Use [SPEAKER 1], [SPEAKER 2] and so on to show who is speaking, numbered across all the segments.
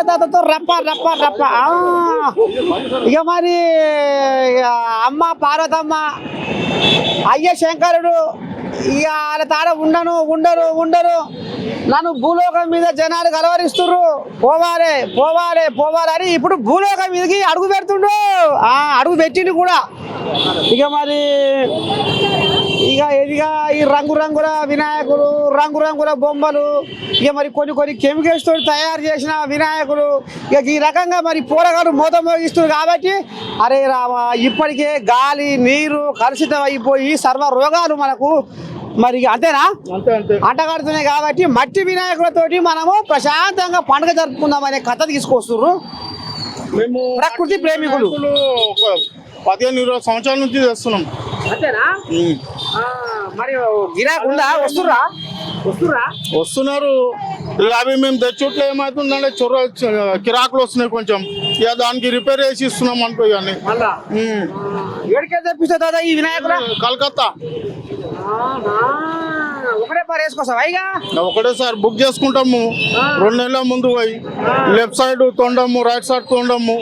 [SPEAKER 1] తాతతో రప్ప రప్ప రప్ప ఇక మరి అమ్మ పార్వతమ్మ అయ్య శంకరుడు ఇక వాళ్ళ తాడ ఉండరు నన్ను భూలోకం మీద జనాలు కలవరిస్తుర్రు పోవాలి పోవాలి పోవాలి అని ఇప్పుడు భూలోకం మీదకి అడుగు పెడుతుండు అడుగు పెట్టిండు కూడా ఇక మరి ఇదిగా ఈ రంగురంగుల వినాయకుడు రంగురంగుల బొమ్మలు ఇక మరి కొన్ని కెమికల్స్ తోటి తయారు చేసిన వినాయకుడు ఇక ఈ రకంగా మరి పోరగాడు మోత మోగిస్తుంది కాబట్టి అరే రామ ఇప్పటికే గాలి నీరు కలుషితం అయిపోయి సర్వ రోగాలు మనకు మరి అంతేనా అంటగడుతున్నాయి కాబట్టి మట్టి వినాయకులతోటి మనము ప్రశాంతంగా పండుగ జరుపుకుందాం అనే కథ తీసుకొస్తున్నారు
[SPEAKER 2] మేము
[SPEAKER 1] ప్రకృతి ప్రేమికులు
[SPEAKER 2] 15-20 సంవత్సరాల నుంచి చేస్తున్నాం.
[SPEAKER 1] అంతేనా? మరి గిరాకు ఉందా?
[SPEAKER 2] వస్తున్నారు. అవి మేము తెచ్చుట్లో ఏమవుతుందంటే కిరాకులు వస్తున్నాయి కొంచెం ఇక దానికి రిపేర్ చేసి ఇస్తున్నాం అనుకో. ఇవన్నీ
[SPEAKER 1] ఏడికే తెప్పిస్తా దాదా ఈ వినాయకుడు?
[SPEAKER 2] కలకత్తా.
[SPEAKER 1] ఒకటే పారు వేసుకోసావా?
[SPEAKER 2] ఒకటేసారి బుక్ చేసుకుంటాము. 2 నెలల ముందు పోయి లెఫ్ట్ సైడ్ తొండము రైట్ సైడ్ తొండము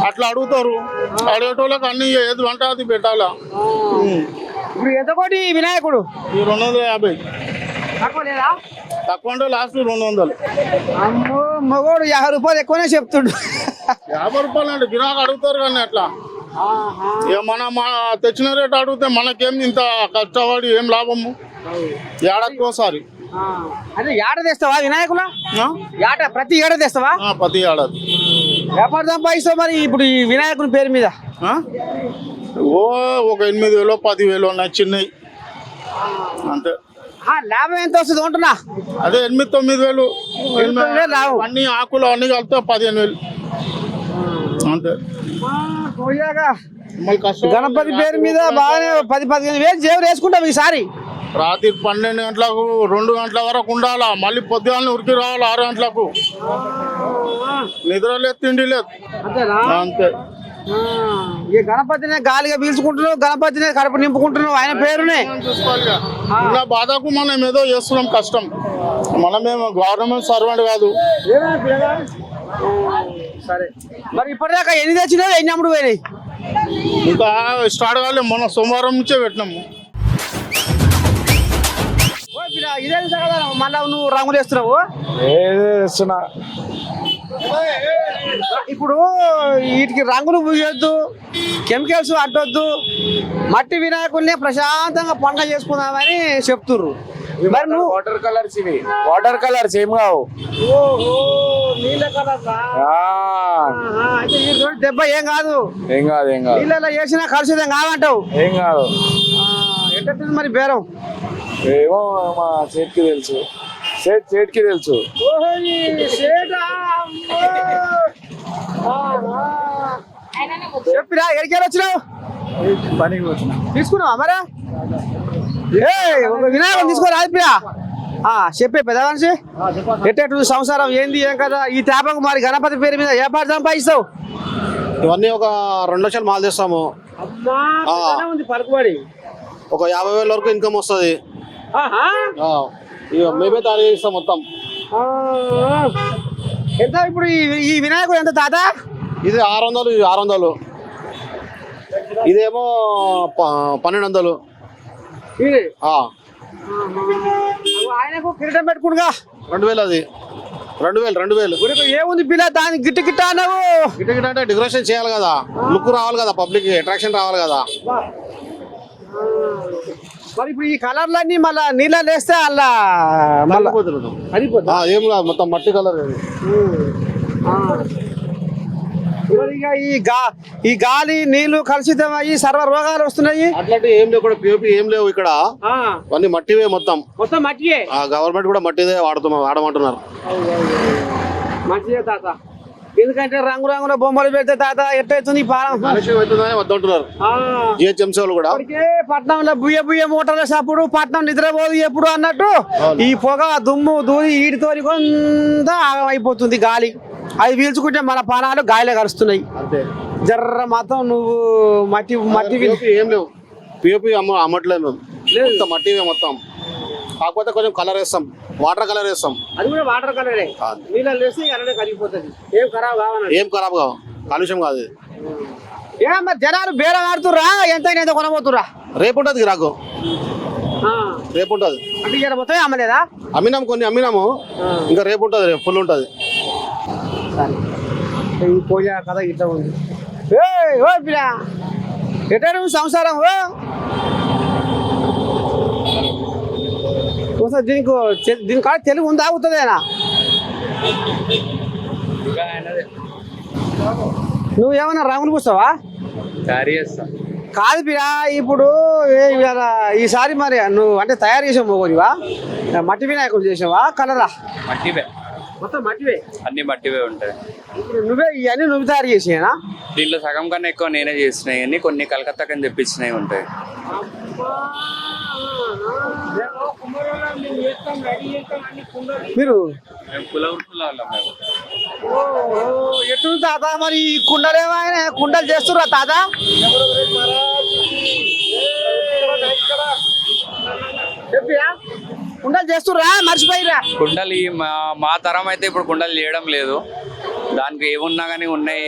[SPEAKER 2] అట్లా అడుగుతారు. అడిగేటోళ్ళకి అన్ని ఏది వంట అది పెట్టాలా.
[SPEAKER 1] ఇప్పుడు ఎంత కోటి వినాయకుడు?
[SPEAKER 2] 250. తక్కువ అంటే లాస్ట్ 200.
[SPEAKER 1] అమ్మో మగోడు 50 రూపాయలు ఎక్కువనే చెప్తుండు.
[SPEAKER 2] 50 రూపాయలు అంటే గిరాకు అడుగుతారు కానీ అట్లా ఇక మన తెచ్చిన రేటు అడిగితే మనకేం ఇంత కష్టపడి ఏం లాభము. ఏడాదికోసారి.
[SPEAKER 1] అదే ఏడ తెస్తావా వినాయకుల? ప్రతి ఏడాది తెస్తావా?
[SPEAKER 2] ప్రతి ఏడాది.
[SPEAKER 1] వ్యాపారం సంపాదిస్తావు మరి ఇప్పుడు ఈ వినాయకుని పేరు మీద?
[SPEAKER 2] ఒక 8,000 10,000 ఉన్నాయి చిన్నవి అంతే.
[SPEAKER 1] లాభం ఎంత వస్తుంది ఉంటున్నా?
[SPEAKER 2] అదే 8,000-9,000 అన్ని ఆకులు అన్ని కలిపితే 15,000 అంతే.
[SPEAKER 1] గణపతి పేరు మీద బాగానే 10-15 వేలు జేబులు వేసుకుంటాం ఈసారి.
[SPEAKER 2] రాత్రి 12 గంటలకు 2 గంటల వరకు ఉండాలా. మళ్ళీ పొద్దుగాలని ఉరికి రావాలి 6 గంటలకు. నిద్ర లేదు తిండి లేదు అంతే.
[SPEAKER 1] ఈ గణపతినే గాలిగా పీల్చుకుంటున్నావు, గణపతినే కడుపు నింపుకుంటున్నావు ఆయన పేరునే.
[SPEAKER 2] ఇలా బాధకు మనం ఏదో చేస్తున్నాం కష్టం. మనమేమో గవర్నమెంట్ సర్వెంట్ కాదు.
[SPEAKER 1] సరే మరి ఇప్పటిదాకా ఎన్ని తెచ్చినావు? ఎన్ని అమ్ముడు పోయినాయి?
[SPEAKER 2] ఇంకా స్టార్ట్ కాలేదు. మొన్న సోమవారం నుంచే పెట్టినాము.
[SPEAKER 1] ఇదే మళ్ళా నువ్వు రంగులు వేస్తున్నావు? ఇప్పుడు వీటికి రంగులు పూయొద్దు, కెమికల్స్ అడ్డొద్దు, మట్టి వినాయకుల్ని ప్రశాంతంగా పండుగ చేసుకుందామని చెప్తుర్రు. మరి నువ్వు
[SPEAKER 3] వాటర్ కలర్స్ ఏం కావు.
[SPEAKER 1] నీళ్ళ కలర్ దెబ్బ ఏం కాదు. నీళ్ళలో వేసినా కలుషితం కాదంటావు.
[SPEAKER 3] ఏం కాదు.
[SPEAKER 1] ఎట్టుంది మరి బేరం?
[SPEAKER 3] ఏమో మా చేతికి తెలుసు. చేతికి తెలుసు.
[SPEAKER 1] చెప్పిరా ఎడికేరు వచ్చినావు? తీసుకున్నావా మరా? వినాయకుడు తీసుకోరా అయిపోయా చెప్పే పెద్ద మనిషి. ఎట్టేటు సంసారం ఏంది ఏం కదా ఈ తేపకు మరి గణపతి పేరు మీద ఏ పాట సంపాదిస్తావు?
[SPEAKER 4] ఇవన్నీ ఒక 2 లక్షలు మాల్ చేస్తాము.
[SPEAKER 1] పలుకుబడి
[SPEAKER 4] ఒక 50,000 వరకు ఇన్కమ్ వస్తుంది. మేమే తయారు చేస్తాం మొత్తం.
[SPEAKER 1] ఎంత ఇప్పుడు ఈ వినాయకుడు ఎంత తాత?
[SPEAKER 4] ఇది 600. ఇది 600. ఇదేమో 1200.
[SPEAKER 1] ఆయనకు కిరీటం పెట్టుకుంటుగా
[SPEAKER 4] 2,000. అది 2,000.
[SPEAKER 1] ఏముంది పిల్ల దానికి గిట్ట గిట్ట అన్నావు?
[SPEAKER 4] గిట్ట అంటే డెకరేషన్ చేయాలి కదా, లుక్ రావాలి కదా, పబ్లిక్ అట్రాక్షన్ రావాలి కదా.
[SPEAKER 1] మరి ఇప్పుడు ఈ కలర్లన్నీ మళ్ళా నీళ్ళలో వేస్తే అలా
[SPEAKER 4] ఏం కాదు, మొత్తం మట్టి కలర్.
[SPEAKER 1] ఈ గాలి నీళ్లు కలుషితం అయ్యి సర్వ రోగాలు వస్తున్నాయి.
[SPEAKER 4] అట్లాంటి ఏం లేవు, పిఓపి ఏం లేవు ఇక్కడ. అన్ని మట్టివే మొత్తం
[SPEAKER 1] మట్టియే.
[SPEAKER 4] గవర్నమెంట్ కూడా మట్టిదే వాడమంటున్నారు.
[SPEAKER 1] మంచిదే తాత. ఎందుకంటే రంగురంగుల బొమ్మలు పెడితే తాత ఎట్టవుతుంది
[SPEAKER 4] వద్దంటున్నారు జిహెచ్ఎంసీ వాళ్ళు కూడా.
[SPEAKER 1] పట్నంలో బుయ్య మూటలు వేసినప్పుడు పట్నం నిద్రపోదు ఎప్పుడు అన్నట్టు ఈ పొగ దుమ్ము దూరి వీటితోని కొంత అయిపోతుంది గాలి. అవి పీల్చుకుంటే మన ప్రాణాలు గాలిలో కలుస్తున్నాయి. జర్ర మాత్రం నువ్వు మట్టి
[SPEAKER 4] ఏం లేవు, పిఓపి అమ్మట్లేదు మేము. మొత్తం మట్టివే మొత్తం. కాకపోతే కొంచెం కలర్ వేస్తాం. వాటర్ కలర్ వేస్తాం.
[SPEAKER 1] అది కూడా వాటర్ కలరే, నీళ్ళలో వేస్తే అలానే కరిగిపోతుంది, ఏం ఖరాబ్ కావాలి.
[SPEAKER 4] ఏం ఖరాబ్ కావు, కాలుష్యం కాదు.
[SPEAKER 1] ఏమమ్మా జనాలు బేరం ఆడుతుర్రా, ఎంత కొనబోతుర్రా?
[SPEAKER 4] రేపు ఉంటుంది గిరాకు, రేపు ఉంటుంది.
[SPEAKER 1] అంటే ఇక్కడ మొత్తం అమ్మలేదా?
[SPEAKER 4] అమ్మినాము, కొన్ని అమ్మినాము, ఇంకా రేపు ఉంటుంది, రేపు ఫుల్ ఉంటుంది.
[SPEAKER 1] ఈ పూజ కథ ఇట్లా ఉంది. ఓ పిల్ల ఎట్లా సంసారం దీని కాడ తెలుగు ఉందా అవుతుందేనా? నువ్వు ఏమన్నా రంగులు పూస్తావా? కాదు పిరా, ఇప్పుడు ఈసారి మరి నువ్వు అంటే తయారు చేసావు పోగొనివా? మట్టి వినాయకుడు చేసావా కలరా?
[SPEAKER 5] మట్టివే,
[SPEAKER 1] మొత్తం మట్టివే,
[SPEAKER 5] అన్ని మట్టివే ఉంటాయి.
[SPEAKER 1] ఇప్పుడు నువ్వే ఇవన్నీ నువ్వు తయారు చేసినా?
[SPEAKER 5] దీంట్లో సగం కన్నా ఎక్కువ నేనే చేసినాయి, అన్ని కొన్ని కలకత్తా కని తెప్పించినవి ఉంటాయి.
[SPEAKER 1] మీరు
[SPEAKER 5] మేము కుల వృత్తుల వాళ్ళం మేము.
[SPEAKER 1] ఎటు తాత మరి ఈ కుండలేమైనా కుండలు చేస్తుర్రా తాత? కుండలు చేస్తుర్రా మర్చిపోయిరా?
[SPEAKER 5] కుండలు మా తరం అయితే ఇప్పుడు కుండలు చేయడం లేదు. దానికి ఏమున్నా కానీ ఉన్నాయి,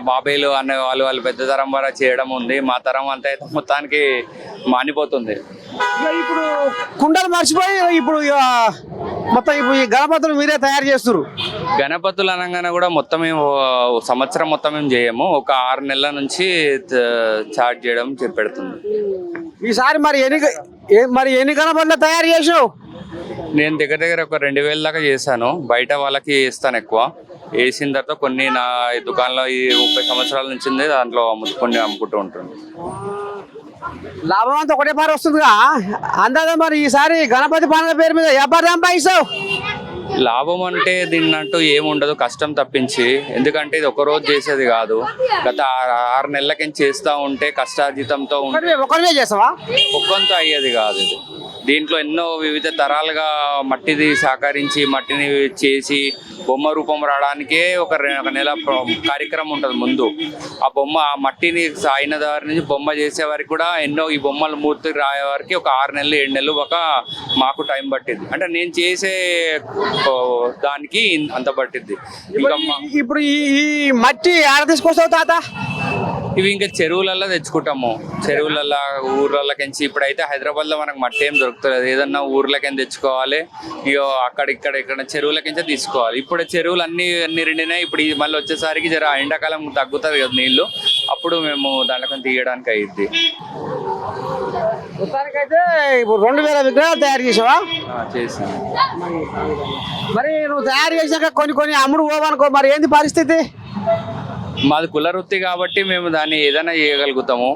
[SPEAKER 5] బాబాయిలు అనే వాళ్ళు పెద్ద తరం వరకు చేయడం ఉంది. మా తరం అంతా అయితే మొత్తానికి మానిపోతుంది.
[SPEAKER 1] ఇప్పుడు కుండలు మర్చిపోయి ఇప్పుడు మొత్తం ఇప్పుడు ఈ గణపతులు మీరే తయారు చేస్తున్నారు.
[SPEAKER 5] గణపతులు అనగానే కూడా మొత్తం సంవత్సరం మొత్తం ఏం చేయము, ఒక 6 నెలల నుంచి చార్జ్ చేయడం పెడుతుంది.
[SPEAKER 1] ఈసారి మరి ఎన్ని గణపతులు తయారు చేసావు?
[SPEAKER 5] నేను దగ్గర ఒక 2000 దాకా చేశాను. బయట వాళ్ళకి వేస్తాను ఎక్కువ. వేసిన తర్వాత కొన్ని నా దుకాణంలో ఈ 30 సంవత్సరాల నుంచి ఉంది, దాంట్లో కొన్ని అమ్ముకుంటూ ఉంటుంది.
[SPEAKER 1] లాభం అంతా ఒకటే పారి వస్తుందిగా అందాదా. మరి ఈసారి గణపతి పండుగ పేరు మీద వ్యాపారం సంపాదిస్తావు?
[SPEAKER 5] లాభం అంటే దీన్నంటూ ఏముండదు, కష్టం తప్పించి. ఎందుకంటే ఇది ఒక రోజు చేసేది కాదు, గత 6 నెలలకి చేస్తూ ఉంటే కష్టార్జితంతో
[SPEAKER 1] ఒకరినే చేస్తావా?
[SPEAKER 5] ఒక్కంతో అయ్యేది కాదు ఇది. దీంట్లో ఎన్నో వివిధ తరాలుగా మట్టిది సహకరించి మట్టిని చేసి బొమ్మ రూపం రావడానికే ఒక నెల కార్యక్రమం ఉంటుంది ముందు. ఆ మట్టిని అయిన దారి నుంచి బొమ్మ చేసే వరకు కూడా ఎన్నో ఈ బొమ్మల మూర్తి రాయే వరకు ఒక 6 నెలలు 7 నెలలు మాకు టైం పట్టింది. అంటే నేను చేసే దానికి అంత పట్టింది. ఇంకా
[SPEAKER 1] ఇప్పుడు ఈ మట్టి ఆడ తీసుకొస్తావు తాత?
[SPEAKER 5] ఇవి ఇంకా చెరువులలో తెచ్చుకుంటాము, చెరువులలో ఊర్లలోకించి. ఇప్పుడైతే హైదరాబాద్లో మనకు మట్టి ఏం దొరుకుతుంది, ఏదన్నా ఊర్లకైనా తెచ్చుకోవాలి. ఇక ఇక్కడ చెరువులకించే తీసుకోవాలి. ఇప్పుడు చెరువులు అన్ని నిండినాయి. ఇప్పుడు మళ్ళీ వచ్చేసరికి జర ఎండాకాలం తగ్గుతుంది కదా నీళ్లు, అప్పుడు మేము దాంట్లో తీయడానికి అయ్యిద్ది.
[SPEAKER 1] మొత్తానికైతే ఇప్పుడు 2000 విగ్రహాలు తయారు చేసావా?
[SPEAKER 5] చేసాను.
[SPEAKER 1] మరి నువ్వు తయారు చేసాక కొన్ని అమ్ముడు పోవనుకో, మరి ఏంది పరిస్థితి?
[SPEAKER 5] మాది కుల వృత్తి కాబట్టి మేము దాన్ని ఏదైనా చేయగలుగుతాము.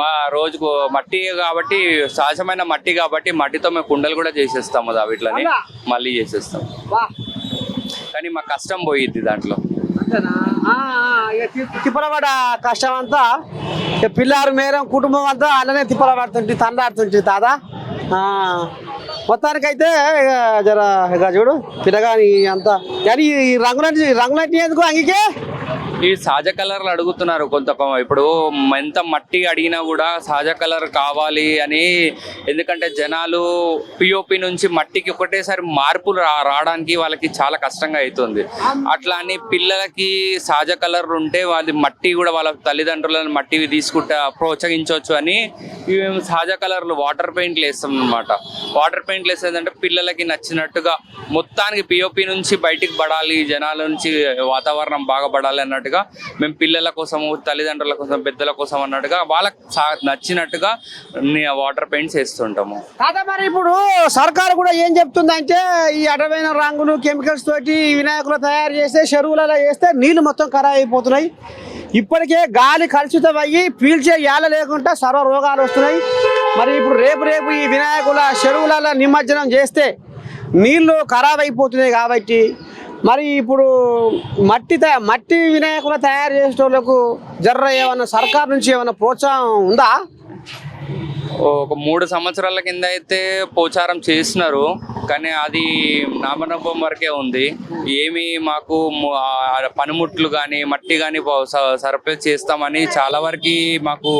[SPEAKER 5] మా రోజుకు మట్టి కాబట్టి, సహజమైన మట్టి కాబట్టి మట్టితో మేము కుండలు కూడా చేసేస్తాము, వీటిని మళ్ళీ చేసేస్తాం. కానీ మా కష్టం పోయిద్ది దాంట్లో.
[SPEAKER 1] తిప్పలబడ కష్టం అంతా పిల్లారు మేరం కుటుంబం అంతా అలానే తిప్పలబడుతుంటే తండాడుతుంటే తాదా. మొత్తానికైతే జర ఇక చూడు పిల్లగాని అంతా. కానీ ఈ రంగులంటే ఎందుకు అంగికే?
[SPEAKER 5] ఈ సహజ కలర్లు అడుగుతున్నారు కొంత. ఇప్పుడు ఎంత మట్టి అడిగినా కూడా సహజ కలర్ కావాలి అని. ఎందుకంటే జనాలు పిఓపి నుంచి మట్టికి ఒకటేసారి మార్పులు రావడానికి వాళ్ళకి చాలా కష్టంగా అవుతుంది. అట్లా అని పిల్లలకి సహజ కలర్ ఉంటే వాళ్ళ మట్టి కూడా వాళ్ళ తల్లిదండ్రులను మట్టి తీసుకుంటా ప్రోత్సహించవచ్చు అని మేము సహజ కలర్లు వాటర్ పెయింట్లు వేస్తాం అనమాట. వాటర్ పెయింట్లు వేసేదంటే పిల్లలకి నచ్చినట్టుగా మొత్తానికి పిఓపి నుంచి బయటికి పడాలి, జనాల నుంచి వాతావరణం బాగా పడాలి అన్నట్టుగా మేము పిల్లల కోసము, తల్లిదండ్రుల కోసం, పెద్దల కోసం అన్నట్టుగా వాళ్ళకి నచ్చినట్టుగా వాటర్ పెయింట్స్ వేస్తుంటాము.
[SPEAKER 1] కాదా మరి ఇప్పుడు సర్కారు కూడా ఏం చెప్తుందంటే ఈ అడవైన రంగులు కెమికల్స్ తోటి వినాయకులు తయారు చేస్తే చెరువులలో వేస్తే నీళ్లు మొత్తం ఖరాబ్ అయిపోతున్నాయి. ఇప్పటికే గాలి కలుషితం అయ్యి పీల్చే యాల లేకుండా సర్వ రోగాలు వస్తున్నాయి. మరి ఇప్పుడు రేపు ఈ వినాయకుల చెరువులలో నిమజ్జనం చేస్తే నీళ్లు ఖరాబ్ అయిపోతున్నాయి. కాబట్టి మరి ఇప్పుడు మట్టి వినాయకులు తయారు చేసేటోళ్ళకు జర్ర ఏమన్నా సర్కార్ నుంచి ఏమన్నా ప్రోత్సాహం ఉందా?
[SPEAKER 5] ఒక 3 సంవత్సరాల కింద అయితే పోచారం చేసినారు, కానీ అది నామనభం వరకే ఉంది. ఏమి మాకు పనిముట్లు కానీ మట్టి కానీ సరఫరా చేస్తామని చాలా వరకు మాకు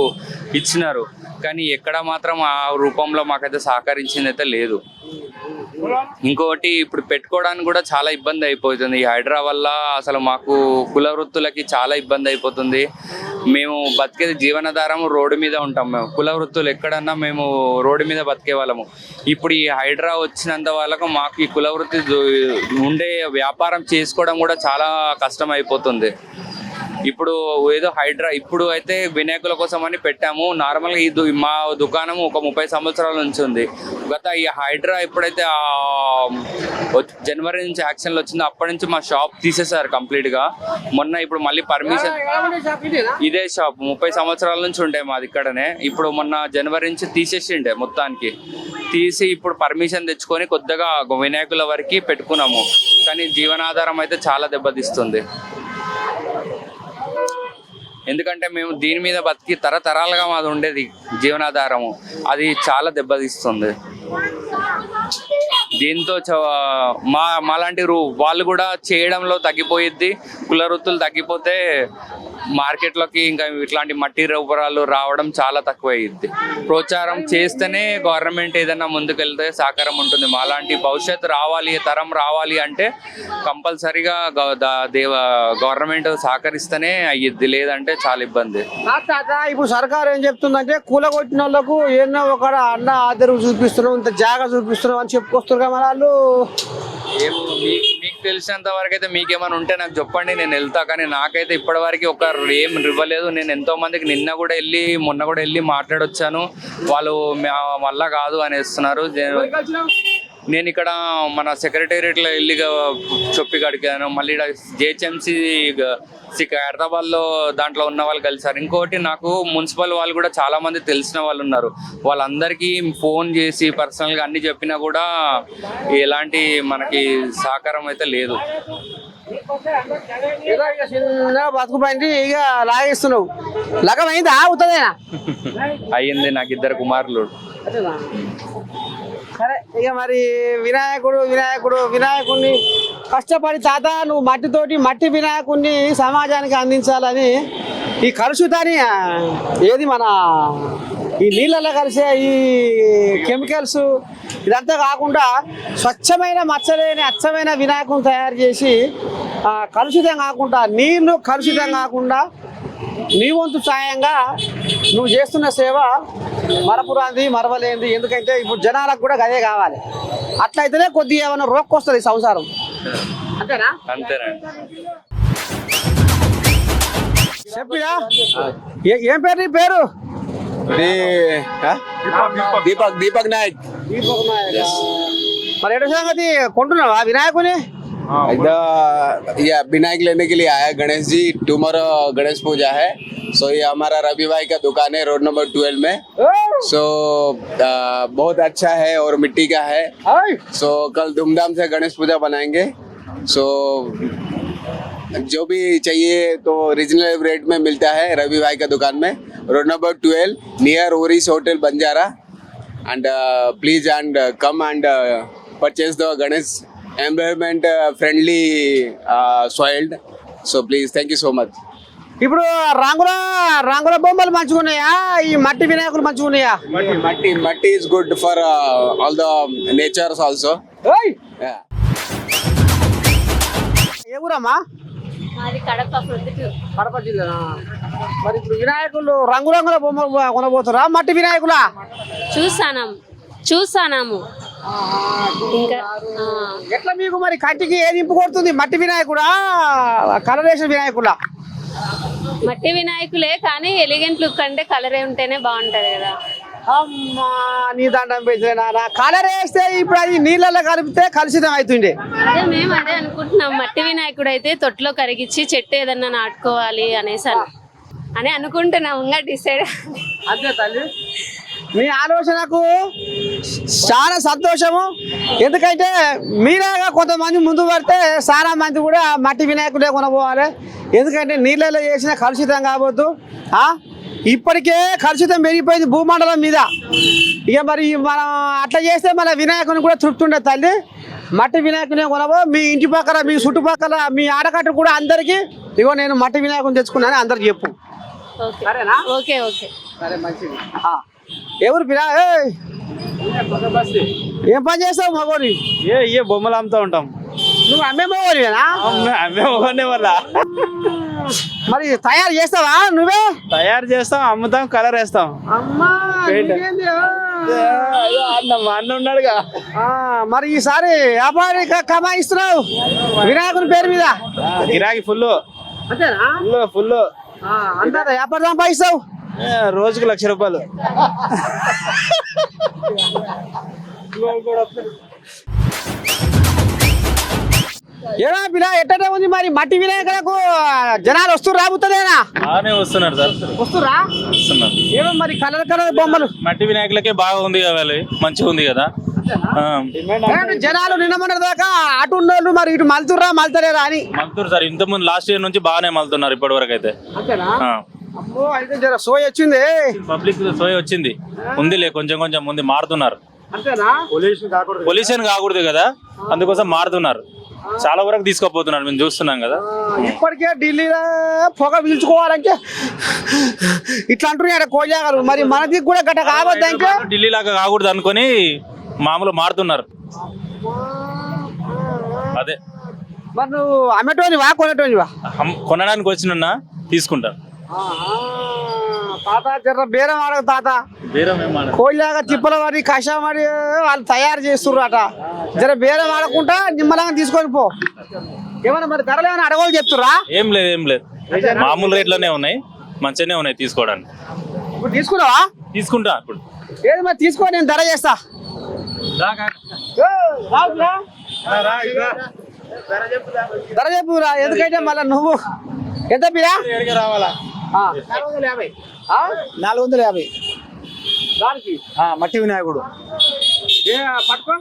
[SPEAKER 5] ఇచ్చినారు. కానీ ఎక్కడ మాత్రం ఆ రూపంలో మాకైతే సహకరించింది అయితే లేదు. ఇంకొకటి ఇప్పుడు పెట్టుకోవడానికి కూడా చాలా ఇబ్బంది అయిపోతుంది. ఈ హైడ్రా వల్ల అసలు మాకు కుల వృత్తులకి చాలా ఇబ్బంది అయిపోతుంది. మేము బతికేది జీవనాధారం రోడ్డు మీద ఉంటాం. మేము కుల వృత్తులు ఎక్కడన్నా మేము రోడ్డు మీద బతికే వాళ్ళము. ఇప్పుడు ఈ హైడ్రా వచ్చినంత వాళ్ళకు మాకు ఈ కుల వృత్తి ఉండే వ్యాపారం చేసుకోవడం కూడా చాలా కష్టం అయిపోతుంది. ఇప్పుడు ఏదో హైడ్రా ఇప్పుడు అయితే వినాయకుల కోసం అని పెట్టాము. నార్మల్గా మా దుకాణం ఒక 30 సంవత్సరాల నుంచి ఉంది. గత ఈ హైడ్రా ఎప్పుడైతే జనవరి నుంచి యాక్షన్లు వచ్చిందో అప్పటి నుంచి మా షాప్ తీసేశారు కంప్లీట్గా. మొన్న ఇప్పుడు మళ్ళీ పర్మిషన్, ఇదే షాప్ 30 సంవత్సరాల నుంచి ఉండే మాది ఇక్కడనే. ఇప్పుడు మొన్న జనవరి నుంచి తీసేసిండే మొత్తానికి. తీసి ఇప్పుడు పర్మిషన్ తెచ్చుకొని కొద్దిగా వినాయకుల వరకు పెట్టుకున్నాము. కానీ జీవనాధారం అయితే చాలా దెబ్బతీస్తుంది. ఎందుకంటే మేము దీని మీద బతికి తరతరాలుగా మాది ఉండేది జీవనాధారము, అది చాలా దెబ్బతీస్తుంది. దీంతో మాలాంటి వాళ్ళు కూడా చేయడంలో తగ్గిపోయిద్ది. కుల వృత్తులు తగ్గిపోతే మార్కెట్లోకి ఇంకా ఇట్లాంటి మట్టి రూపరాలు రావడం చాలా తక్కువయ్యిద్ది. ప్రోత్సాహం చేస్తేనే గవర్నమెంట్ ఏదైనా ముందుకెళ్తే సహకారం ఉంటుంది. మాలాంటి భవిష్యత్తు రావాలి, తరం రావాలి అంటే కంపల్సరీగా గవర్నమెంట్ సహకరిస్తేనే అయ్యిద్ది, లేదంటే చాలా ఇబ్బంది.
[SPEAKER 1] ఇప్పుడు సర్కారు ఏం చెప్తుందంటే కూలగొట్టిన వాళ్ళకు ఎన్నో ఒక అన్న ఆదరణ చూపిస్తున్నాం, ఇంత జాగా చూపిస్తున్నాం అని చెప్పుకొస్తున్నారు మన వాళ్ళు.
[SPEAKER 5] మీకు తెలిసినంత వరకు అయితే మీకేమైనా ఉంటే నాకు చెప్పండి, నేను వెళ్తా. కానీ నాకైతే ఇప్పటివరకు ఒక ఏం ఇవ్వలేదు. నేను ఎంతో మందికి మొన్న కూడా వెళ్ళి మాట్లాడొచ్చాను. వాళ్ళు మళ్ళా కాదు అనేస్తున్నారు. నేను ఇక్కడ మన సెక్రటేరియట్లో వెళ్ళి చొప్పి కడిగాను. మళ్ళీ ఇక్కడ జిహెచ్ఎంసీ హైదరాబాద్లో దాంట్లో ఉన్న వాళ్ళు కలిసారు. ఇంకోటి నాకు మున్సిపల్ వాళ్ళు కూడా చాలా మంది తెలిసిన వాళ్ళు ఉన్నారు. వాళ్ళందరికీ ఫోన్ చేసి పర్సనల్గా అన్ని చెప్పినా కూడా ఎలాంటి మనకి సహకారం అయితే లేదు.
[SPEAKER 1] చిన్న బతుకు పండి ఇక లాగేస్తున్నావు. లగమైందా అవుతుందేనా?
[SPEAKER 5] అయ్యింది. నాకు 2 కుమారులు.
[SPEAKER 1] సరే ఇక మరి వినాయకుడిని కష్టపడి తాత నువ్వు మట్టి వినాయకుడిని సమాజానికి అందించాలని ఈ కలుషితాన్ని ఏది మన ఈ నీళ్ళల్లో కలిసే ఈ కెమికల్స్ ఇదంతా కాకుండా స్వచ్ఛమైన మచ్చలేని అచ్చమైన వినాయకుని తయారు చేసి కలుషితం కాకుండా నీళ్ళు కలుషితం కాకుండా నీ వంతు సాయంగా నువ్వు చేస్తున్న సేవ మరపురాంది మరవలేంది. ఎందుకంటే ఇప్పుడు జనాలకు కూడా అదే కావాలి. అట్లయితేనే కొద్దిగా ఏమైనా రోక్కు వస్తుంది సంసారం. అంతేనా?
[SPEAKER 5] అంతేనండి.
[SPEAKER 1] చెప్పినా ఏం పేరు నీ పేరు?
[SPEAKER 3] దీపక్ నాయక్.
[SPEAKER 1] మరి ఎటు సంగతి కొంటున్నావా వినాయకుని?
[SPEAKER 3] विनायक लेने के लिए आया गणेश जी. टुमारो गणेश पूजा है. सो ये हमारा रवि भाई का दुकान है रोड नंबर 12 में. सो बहुत अच्छा है और मिट्टी का है. सो कल धूमधाम से गणेश पूजा बनाएंगे. सो जो भी चाहिए तो रीजनल रेट में मिलता है रवि भाई का दुकान में road number 12 near ओरिस hotel Banjara. And please and come and purchase the Ganesh environment friendly soiled. So please, thank you so much.
[SPEAKER 1] ఇప్పుడు రంగుల బొమ్మలు మంచిగా ఉన్నాయా? ఈ మట్టి వినాయకులు మంచిగా ఉన్నాయా?
[SPEAKER 3] మట్టి is good for all the natures also. Yeah.
[SPEAKER 1] ఏ ఊరమ్మా?
[SPEAKER 6] మాది
[SPEAKER 1] కడప జిల్లా. మరి ఇప్పుడు వినాయకులు రంగుల బొమ్మలు కొనబోతారా మట్టి వినాయకులా?
[SPEAKER 6] చూసానాము ఇంకా
[SPEAKER 1] ఎట్లా మీకు మరి కంటికి ఏది ఇంపు కొడుతుంది? మట్టి వినాయకుడా కలరేషన్ వినాయకుడా?
[SPEAKER 6] మట్టి వినాయకులే కానీ ఎలిగెంట్ లుక్ అంటే కలరే ఉంటేనే బాగుంటది కదా.
[SPEAKER 1] అమ్మా నీ దండం పెట్టినా కలర్ వేస్తే ఇప్పుడు అది నీళ్ళల్లో కలిపితే కలుషితం అవుతుండే.
[SPEAKER 6] మేము అదే అనుకుంటున్నాం. మట్టి వినాయకుడు అయితే తొట్లో కరిగించి చెట్టు ఏదన్నా నాటుకోవాలి అని అనుకుంటున్నాం. ఇంకా డిసైడ్
[SPEAKER 1] అంతే తల్లి. మీ ఆలోచనకు చాలా సంతోషము. ఎందుకంటే మీలాగా కొంతమంది ముందు పడితే చాలా మంది కూడా మట్టి వినాయకుడే కొనపోవాలి. ఎందుకంటే నీళ్ళలో చేసిన కలుషితం కావద్దు. ఇప్పటికే కలుషితం పెరిగిపోయింది భూమండలం మీద. ఇక మరి మనం అట్లా చేస్తే మన వినాయకుని కూడా తృప్తి ఉండదు తల్లి. మట్టి వినాయకునే కొనవో. మీ ఇంటి పక్కల మీ చుట్టుపక్కల మీ ఆడకట్టు కూడా అందరికీ ఇగో నేను మట్టి వినాయకుని తెచ్చుకున్నాను అందరికి చెప్పు.
[SPEAKER 6] సరేనా? ఓకే.
[SPEAKER 1] సరే మంచిది. ఎవరు పిల్ల ఏం పని చేస్తావు మగోని
[SPEAKER 7] ఏ బొమ్మలు అమ్ముతా ఉంటాం.
[SPEAKER 1] నువ్వు అమ్మే మగోనివేనా
[SPEAKER 7] అమ్మే మొగనే వల్ల
[SPEAKER 1] మరి తయారు చేస్తావా నువ్వే
[SPEAKER 7] తయారు చేస్తాం, అమ్ముతాం, కలర్ వేస్తాం.
[SPEAKER 1] అమ్మా నీకేంది?
[SPEAKER 7] మా అన్న ఉన్నాడుగా.
[SPEAKER 1] మరి ఈసారి వ్యాపారి కమాయిస్తున్నావు వినాయకుని పేరు మీద
[SPEAKER 7] గిరాకీ ఫుల్
[SPEAKER 1] అంతేనా
[SPEAKER 7] ఫుల్.
[SPEAKER 1] అంత వ్యాపారం సంపాదిస్తావు
[SPEAKER 7] రోజుకు 1,00,000 రూపాయలు.
[SPEAKER 1] ఏనా పిల్ల ఎట్టనే ఉంది మరి మట్టి వినాయకులకు జనాలు వస్తురు రాబోతుందేనా
[SPEAKER 8] బాగానే వస్తున్నారు సార్,
[SPEAKER 1] వస్తురా
[SPEAKER 8] వస్తున్నారు.
[SPEAKER 1] ఏమో మరి కలర్ కలర్ బొమ్మలు
[SPEAKER 8] మట్టి వినాయకులకే బాగా ఉంది కదా, మంచిగా ఉంది కదా.
[SPEAKER 1] ఏంటి జనాలు నిన్న మొన్న దాకా అటు ఉన్నోళ్ళు మరి ఇటు మలుతుర్రా మలుతలేరా అని
[SPEAKER 8] మలుతురు సార్, ఇంత ముందు లాస్ట్ ఇయర్ నుంచి బాగానే మలుతున్నారు ఇప్పటి వరకు అయితే.
[SPEAKER 1] అంతేనా అమ్మో అయితే జర సోయి వచ్చింది
[SPEAKER 8] పబ్లిక్ సోయ వచ్చింది, ఉందిలే కొంచెం కొంచెం ముందు మారుతున్నారు.
[SPEAKER 1] అంతేనా
[SPEAKER 8] పొల్యూషన్ కాకూడదు కదా, అందుకోసం మారుతున్నారు. చాలా వరకు తీసుకోపోతున్నారు, మేము చూస్తున్నాం కదా.
[SPEAKER 1] ఇప్పటికే ఢిల్లీలో పొగ పీల్చుకోవాలంటే ఇట్లా అంటున్నాడు కోజాగారు మరి మనకి కూడా గట్ట కావద్దంటే
[SPEAKER 8] ఢిల్లీ లాగా కాకూడదు అనుకొని మామూలు మారుతున్నారు. అదే
[SPEAKER 1] మరి నువ్వు అమ్మేటోనివా కొనేటోనివా
[SPEAKER 8] కొనడానికి వచ్చిన తీసుకుంటారు.
[SPEAKER 1] తాత జర బేరం ఆడకు తాత కోళ్ళగా తిప్పల వాడి కషామడి వాళ్ళు తయారు చేస్తుర్రట జర బేరం ఆడకుండా నిమ్మలంగా తీసుకొని పో. ఏమన్నా మరి ధరలు ఏమైనా అడగలు చెప్తుర్రా?
[SPEAKER 8] ఏం లేదు ఏం లేదు, మామూలు రేట్లోనే ఉన్నాయి, మంచిగానే ఉన్నాయి తీసుకోవడానికి.
[SPEAKER 1] ఇప్పుడు తీసుకున్నావా?
[SPEAKER 8] తీసుకుంటా ఇప్పుడు.
[SPEAKER 1] ఏది మరి తీసుకో, నేను ధర చేస్తా. ధర చెప్పురా, ఎందుకంటే మళ్ళీ నువ్వు ఎంత పిరా
[SPEAKER 7] రావాలా
[SPEAKER 1] 450 దానికి
[SPEAKER 7] మట్టి వినాయకుడు
[SPEAKER 1] పట్టుకో.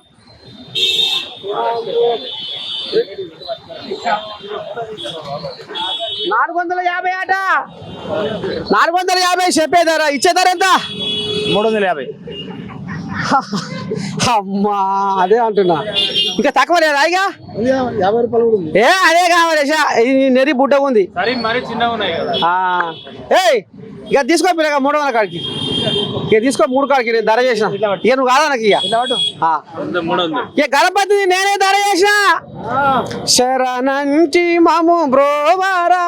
[SPEAKER 1] 450 ఆట 450 చెప్పే ధర, ఇచ్చే ధర ఎంత?
[SPEAKER 7] 350.
[SPEAKER 1] అమ్మా అదే అంటున్నా, ఇంకా తక్కువ లేదా? ఇక
[SPEAKER 7] 50 రూపాయలు కూడా ఉంది.
[SPEAKER 1] ఏ అదే కావాలి, నెరి బుడ్డ ఉంది.
[SPEAKER 8] మరి చిన్నగా ఉన్నాయి కదా.
[SPEAKER 1] ఏయ్ ఇక తీసుకో పిల్లగా 300 కాడికి, ఇక తీసుకో 3 కాడికి నేను ధర చేసిన. ఇక నువ్వు కాదా నాకు? ఇక గణపతి నేనే ధర చేసిన. శరణంటి మము బ్రోవరా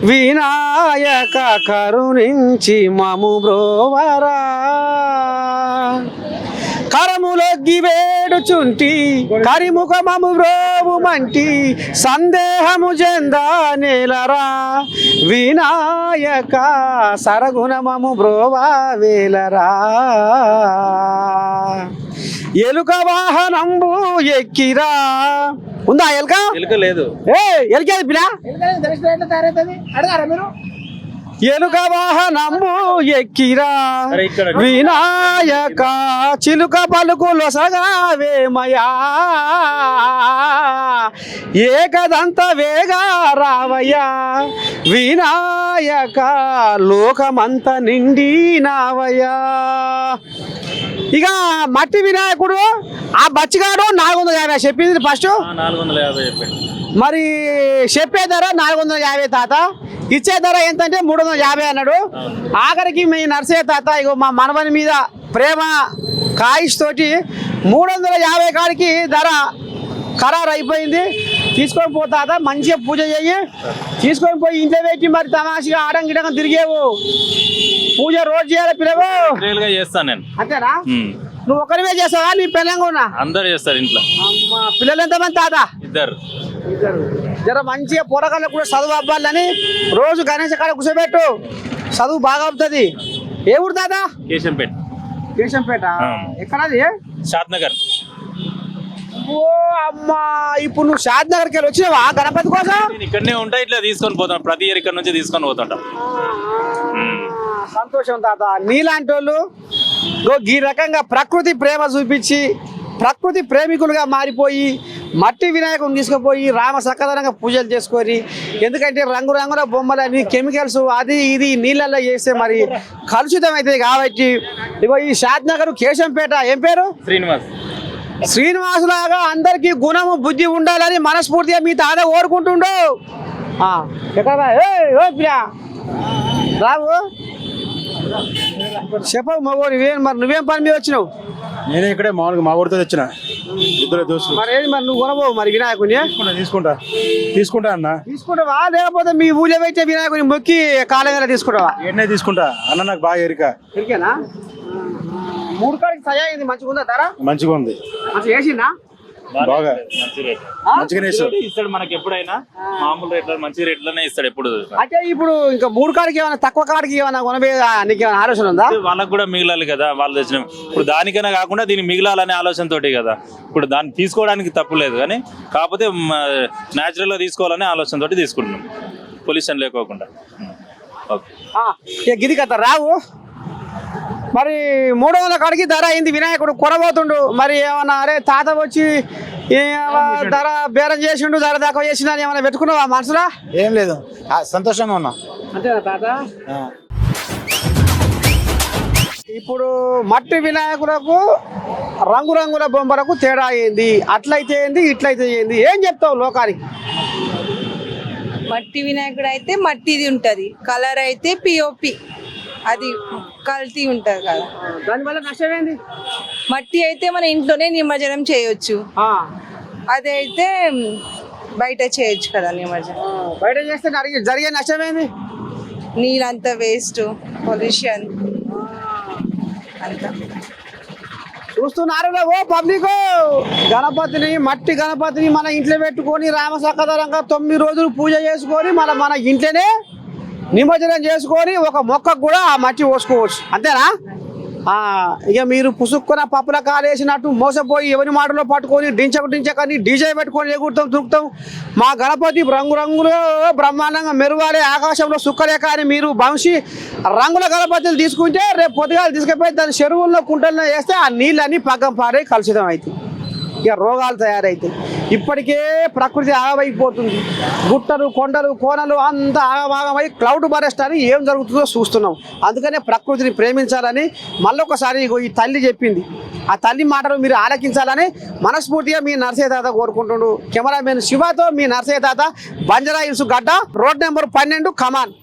[SPEAKER 1] వినాయక కరుణించి మము బ్రోవరా కరములొగ్గి వేడుచుంటి కరిముఖమము బ్రోవు మంటి సందేహము జెందా నేలరా వినాయక సరగుణమము బ్రోవా వేలరా ఎలుక వాహనంబు ఎక్కిరా. ఉందా ఎలుక?
[SPEAKER 8] ఎలుక లేదు.
[SPEAKER 1] ఎలుకేది పిలా? అడగారా మీరు? ఎలుక వాహనంబు ఎక్కిరా వినాయక చిలుక పలుకులు సగావేమయా ఏకదంత వేగా రావయ్యా వినాయక లోకమంత నిండినావయ్యా. ఇక మట్టి వినాయకుడు ఆ బచ్చిగాడు 450 చెప్పింది ఫస్ట్.
[SPEAKER 8] 450 చెప్పండి.
[SPEAKER 1] మరి చెప్పే ధర 450 తాత, ఇచ్చే ధర ఎంతంటే 350 అన్నాడు. ఆఖరికి మీ నర్సే తాత ఇగో మా మనవని మీద ప్రేమ కాయిష్ తోటి 350 కాడికి ధర ఖరారు అయిపోయింది. తీసుకొని పో తాత, మంచిగా పూజ చెయ్యి, తీసుకొని పోయి ఇంట్లో పెట్టి మరి తమాషగా ఆడంగిడంగా తిరిగేవు. పూజ రోజు చేయాలి పిల్లవు.
[SPEAKER 8] చేస్తాను నేను.
[SPEAKER 1] అంతేనా? నువ్వు ఒకరివే చేస్తావా? నీ పిల్లలు కూడా
[SPEAKER 8] అందరు చేస్తారు ఇంట్లో.
[SPEAKER 1] అమ్మా పిల్లలు ఎంతమంది తాత?
[SPEAKER 8] 2.
[SPEAKER 1] జర మంచిగా పొరగాళ్ళకు కూడా చదువు అవ్వాలని రోజు గణేష్ కాడ కూర్చోబెట్టు, చదువు బాగా అవుతుంది. ఏ ఊరు తాత?
[SPEAKER 8] కేశంపేట.
[SPEAKER 1] కేశంపేట ఎక్కడది?
[SPEAKER 8] షాద్ నగర్.
[SPEAKER 1] ఓ అమ్మా, ఇప్పుడు నువ్వు షాద్ నగర్కి వెళ్ళి వచ్చినావా గణపతి కోసం?
[SPEAKER 8] నేను ఇక్కడనే ఉంటా, ఇట్లా తీసుకొని పోతాను ప్రతి ఇయర్, ఇక్కడ నుంచి తీసుకొని పోతుంటా.
[SPEAKER 1] సంతోషం తాత. నీలాంటి వాళ్ళు ఈ రకంగా ప్రకృతి ప్రేమ చూపించి ప్రకృతి ప్రేమికులుగా మారిపోయి మట్టి వినాయకుని తీసుకుపోయి రామ సక్కదనంగా పూజలు చేసుకొని, ఎందుకంటే రంగురంగుల బొమ్మలని కెమికల్స్ అది ఇది నీళ్ళల్లో చేస్తే మరి కలుషితం అవుతుంది కాబట్టి ఇగో ఈ షాద్ నగర్ కేశంపేట ఏం పేరు? శ్రీనివాసులాగా అందరికీ గుణము బుద్ధి ఉండాలని మనస్ఫూర్తిగా మీ తాత కోరుకుంటుండో. ఎక్కడ రావు చెప్పవు మగో నువ్వేం పని మీద వచ్చినావు
[SPEAKER 7] నేను ఇక్కడే మామూలుగా మా ఊరితో తెచ్చిన ఇద్దరు దోస్తులు.
[SPEAKER 1] మరి ఏంటి మరి నువ్వు కొనబోవు మరి వినాయకుని
[SPEAKER 7] తీసుకుంటా అన్న.
[SPEAKER 1] తీసుకుంటావా లేకపోతే మీ ఊళ్ళో పెట్టే వినాయకుని మొక్కి కాలంగా తీసుకుంటావా?
[SPEAKER 7] ఏడనే తీసుకుంటా అన్న, నాకు బాగా ఎరిక.
[SPEAKER 1] ఇరికేనా? 3 కాడికి సజా అయింది, మంచిగా ఉందా ధర?
[SPEAKER 7] మంచిగా ఉంది,
[SPEAKER 1] మంచిగా వేసిందా?
[SPEAKER 7] బాగా
[SPEAKER 8] మంచి రేట్
[SPEAKER 7] మంచిగానే ఇస్తాడు.
[SPEAKER 8] ఇస్తాడు మనకి ఎప్పుడైనా మామూలు రేట్ల మంచి రేట్లనే ఇస్తాడు ఎప్పుడు.
[SPEAKER 1] అంటే ఇప్పుడు ఇంకా 3 కాడికి ఏమైనా తక్కువ కాడికి ఏమైనా కొనబే నీకు ఏమైనా ఆలోచన ఉందా?
[SPEAKER 8] వాళ్ళకు కూడా మిగిలాలి కదా, వాళ్ళు తెచ్చిన ఇప్పుడు దానికైనా కాకుండా దీనికి మిగిలాలనే ఆలోచనతోటి కదా. ఇప్పుడు దాన్ని తీసుకోవడానికి తప్పులేదు, కానీ కాకపోతే న్యాచురల్ గా తీసుకోవాలనే ఆలోచనతోటి తీసుకుంటున్నాం, పొల్యూషన్ లేకోకుండా. ఓకే,
[SPEAKER 1] గిది కథ రావు. మరి 300 కాడికి ధర అయింది, వినాయకుడు కొనబోతుండు. మరి ఏమన్నా అరే తాత వచ్చి ధర బేరం చేసిండు, ధర తక్కువ చేసిన ఏమైనా పెట్టుకున్నావా మనసులో?
[SPEAKER 7] ఏం లేదు, సంతోషంగా ఉన్నా.
[SPEAKER 1] అంతేనా తాత? ఇప్పుడు మట్టి వినాయకులకు రంగురంగుల బొమ్మలకు తేడా అయింది. అట్లయితే ఏంది, ఇట్లయితే ఏంది, ఏం చెప్తావు లోకానికి?
[SPEAKER 9] మట్టి వినాయకుడు అయితే మట్టిది ఉంటది, కలర్ అయితే పిఓపి, అది కల్తీ ఉంటది కదా.
[SPEAKER 1] దానివల్ల నష్టం ఏంది?
[SPEAKER 9] మట్టి అయితే మన ఇంట్లోనే నిమజ్జనం చేయొచ్చు, అదైతే బయట చేయొచ్చు కదా నిమజ్జనం.
[SPEAKER 1] బయట చేస్తే జరిగే నష్టం ఏంది?
[SPEAKER 9] నీళ్ళంతా వేస్ట్, పొల్యూషన్ అంతా.
[SPEAKER 1] చూస్తున్నారు ఓ పబ్లిక్, గణపతిని మట్టి గణపతిని మన ఇంట్లో పెట్టుకొని రామసక్కదరంగా 9 రోజులు పూజ చేసుకొని మన ఇంట్లోనే నిమజ్జనం చేసుకొని ఒక మొక్కకు కూడా ఆ మట్టి పోసుకోవచ్చు, అంతేనా? ఇక మీరు పుసుక్కున పప్పుల కాలేసినట్టు మోసపోయి ఎవరి మాటలో పట్టుకొని డించకని డీజే పెట్టుకొని ఎగురుతాం దురుకుతాం. మా గణపతి రంగురంగులు బ్రహ్మాండంగా మెరువాలి ఆకాశంలో సుక్కలేక అని మీరు వంశీ రంగుల గణపతులు తీసుకుంటే రేపు పొద్దుగాలు తీసుకుపోయి దాని చెరువుల్లో కుంటల్లో వేస్తే ఆ నీళ్ళన్నీ పక్కన పారే కలుషితం అవుతాయి, ఇక రోగాలు తయారవుతాయి. ఇప్పటికే ప్రకృతి ఆగమైపోతుంది, గుట్టలు కొండలు కోనలు అంతా ఆగమాగమై క్లౌడ్ బరెస్ట్ అని ఏం జరుగుతుందో చూస్తున్నాం. అందుకనే ప్రకృతిని ప్రేమించాలని మళ్ళొకసారి ఈ తల్లి చెప్పింది, ఆ తల్లి మాటలు మీరు ఆలకించాలని మనస్ఫూర్తిగా మీ నర్సయ్య తాత కోరుకుంటుండు. కెమెరామెన్ శివతో మీ నర్సయ్య తాత, బంజారా హిల్స్ గడ్డ, రోడ్ నెంబర్ 12, కమాన్.